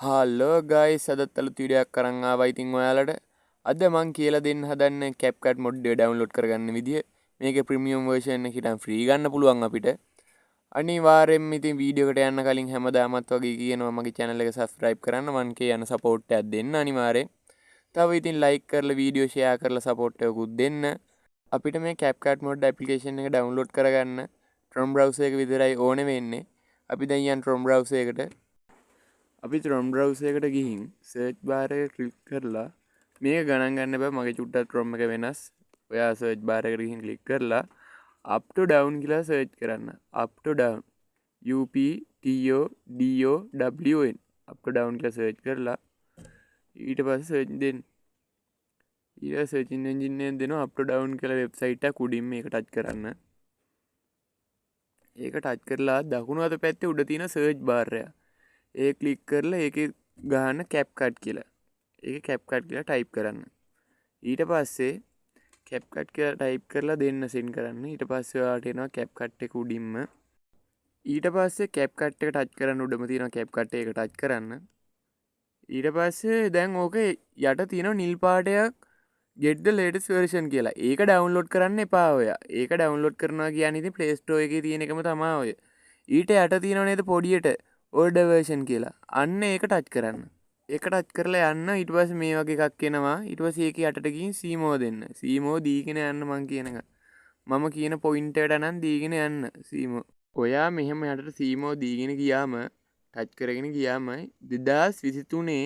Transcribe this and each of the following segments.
හාලෝ guys අදත් අලුත් වීඩියෝයක් අරන් ආවා. ඉතින් ඔයාලට අද මං කියලා දෙන්න හදන්නේ CapCut මොඩ් එක ඩවුන්ලෝඩ් කරගන්න විදිය. මේකේ ප්‍රීමියම් වර්ෂන් එක හිටන් ෆ්‍රී ගන්න පුළුවන් අපිට. අනිවාර්යෙන්ම ඉතින් වීඩියෝ එකට යන්න කලින් හැමදාමත් වගේ කියනවා මගේ channel එක subscribe කරන්න 1k යන support එකක් දෙන්න අනිවාර්යෙන්. තව ඉතින් like කරලා වීඩියෝ share කරලා support එකකුත් දෙන්න. අපිට මේ CapCut මොඩ් application එක download කරගන්න Chrome browser එක විතරයි ඕනේ වෙන්නේ. අපි දැන් යන් Chrome browser එකට අපි Chrome browser එකට ගිහින් search bar එක click කරලා මේක ගණන් ගන්න බෑ මගේ චුට්ටක් Chrome එක වෙනස්. ඔයා search bar එකට ගිහින් click කරලා up to down කියලා search කරන්න. up to down UPTODOWN up to down කියලා search කරලා ඊට පස්සේ search දෙන්න. ඊට search engine එකෙන් දෙනවා up to down කියලා website එක උඩින් මේක touch කරන්න. ඒක touch කරලා දකුණු අත පැත්තේ උඩ තියෙන search bar එක ඒ ක්ලික් කරලා ඒකේ ගහන්න CapCut කියලා. ඒක CapCut කියලා ටයිප් කරන්න. ඊට පස්සේ CapCut කියලා ටයිප් කරලා දෙන්න සෙන්ඩ් කරන්න. ඊට පස්සේ ඔයාලට එනවා CapCut එක උඩින්ම. ඊට පස්සේ CapCut එක ටච් කරන්න උඩම තියෙනවා CapCut එක ටච් කරන්න. ඊට පස්සේ දැන් ඕකේ යට තියෙනවා නිල් පාටයක් get the latest version කියලා. ඒක ඩවුන්ලෝඩ් කරන්න එපා ඔයා. ඒක ඩවුන්ලෝඩ් කරනවා කියන්නේ ඉතින් Play Store එකේ තියෙන එකම තමයි ඔය. ඊට යට තියෙනව නේද පොඩියට older version කියලා. අන්න ඒක ටච් කරන්න. ඒක ටච් කරලා යන්න ඊට පස්සේ මේ වගේ එකක් එනවා. ඊට පස්සේ ඒකේ යටට ගිහින් සීමෝ දෙන්න. සීමෝ දීගෙන යන්න මං කියන එක. මම කියන පොයින්ට් එකට නම් දීගෙන යන්න සීමෝ. ඔයා මෙහෙම යටට සීමෝ දීගෙන ගියාම ටච් කරගෙන ගියාම 2023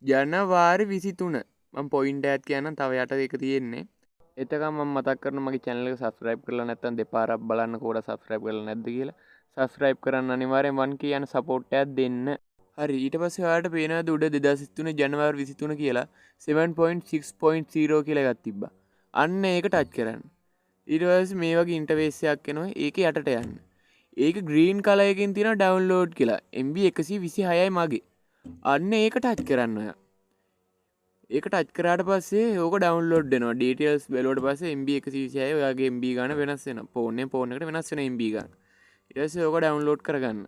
ජනවාරි 23 මම පොයින්ට් එකක් කියන්නම් තව යට ඒක තියෙන්නේ. එතකම් මම මතක් කරනවා මගේ channel එක subscribe කරලා නැත්නම් දෙපාරක් බලන්න කෝඩ subscribe කරලා නැද්ද කියලා. subscribe කරන්න අනිවාර්යෙන් 1k යන support එකක් දෙන්න. හරි ඊට පස්සේ ඔයාලට පේනවාද උඩ 2023 ජනවාරි 23 කියලා 7.6.0 කියලා එකක් තිබ්බා. අන්න ඒක ටච් කරන්න. ඊට පස්සේ මේ වගේ ඉන්ටර්ෆේස් එකක් එනවා. ඒකේ යටට යන්න. ඒක green color එකකින් තියෙනවා download කියලා. MB 126යි මගේ. අන්න ඒක ටච් කරන්න ඔයා. ඒක ටච් කරාට පස්සේ ඕක ඩවුන්ලෝඩ් වෙනවා. ඩීටේල්ස් බැලුවට පස්සේ MB 126යි ඔයාගේ MB ගාන වෙනස් වෙනවා. ෆෝන් එකට වෙනස් වෙන MB ගාන. ඊට පස්සේ ඕක ඩවුන්ලෝඩ් කරගන්න.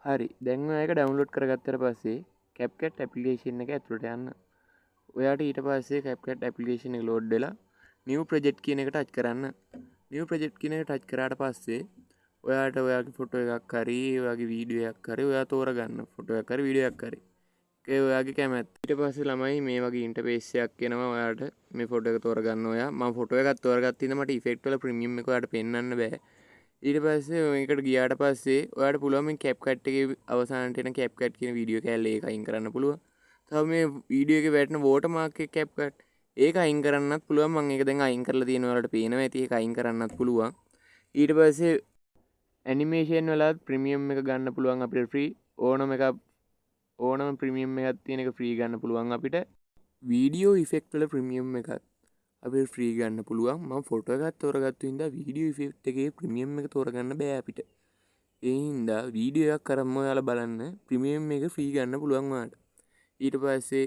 හරි දැන් ඔයා ඒක ඩවුන්ලෝඩ් කරගත්තට පස්සේ CapCut application එක ඇතුළට යන්න. ඔයාට ඊට පස්සේ CapCut application එක load වෙලා new project කියන එක touch කරන්න. new project කියන එක touch කරාට පස්සේ ඔයාට ඔයාගේ ෆොටෝ එකක් හරි ඔයාගේ වීඩියෝ එකක් හරි ඔයා තෝරගන්න. ෆොටෝ එකක් හරි වීඩියෝ එකක් හරි. ඒක ඔයාගේ කැමැත්ත. ඊට පස්සේ ළමයි මේ වගේ ඉන්ටර්ෆේස් එකක් එනවා ඔයාට මේ ෆොටෝ එක තෝරගන්න ඔයා. මම ෆොටෝ එකක් තෝරගත්ත ඉඳන් මට ඉෆෙක්ට් වල ප්‍රීමියම් එක ඔයාට පෙන්වන්න බෑ. ඊට පස්සේ මේකට ගියාට පස්සේ ඔයාට පුළුවන් මේ CapCut එකේ අවසානට එන CapCut කියන වීඩියෝ කැල්ල ඒක අයින් කරන්න පුළුවන්. තව මේ වීඩියෝ එකේ වැටෙන watermark එක CapCut ඒක අයින් කරන්නත් පුළුවන්. මම ඒක දැන් අයින් කරලා තියෙනවා ඔයාලට පේනවා ඇති ඒක අයින් කරන්නත් පුළුවන්. ඊට පස්සේ animation වලත් ප්‍රීමියම් එක ගන්න පුළුවන් අපිට free. ඕනම ප්‍රීමියම් එකක් තියෙන එක free ගන්න පුළුවන් අපිට. වීඩියෝ ඉෆෙක්ට් වල ප්‍රීමියම් එකක් අපිට ෆ්‍රී ගන්න පුළුවන්. මම ෆොටෝ එකක් තෝරගත්තු හින්දා වීඩියෝ ඉෆෙක්ට් එකේ ප්‍රීමියම් එක තෝරගන්න බෑ අපිට. ඒ හින්දා වීඩියෝ එකක් කරම්ම ඔයාලා බලන්න ප්‍රීමියම් එක ෆ්‍රී ගන්න පුළුවන් ඔයාලට. ඊට පස්සේ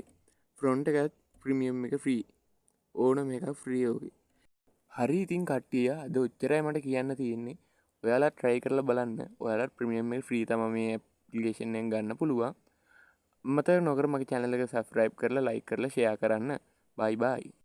ෆ්‍රොන්ට් එකත් ප්‍රීමියම් එක ෆ්‍රී. ඕනම එකක් ෆ්‍රී ඕකේ. හරි ඉතින් කට්ටිය අද ඔච්චරයි මට කියන්න තියෙන්නේ. ඔයාලා try කරලා බලන්න. ඔයාලා ප්‍රීමියම් එක ෆ්‍රී තමයි මේ ඇප්ලිකේෂන් එකෙන් ගන්න පුළුවන්. මතක නොකර මගේ channel එක subscribe කරලා like කරලා share කරන්න. bye bye.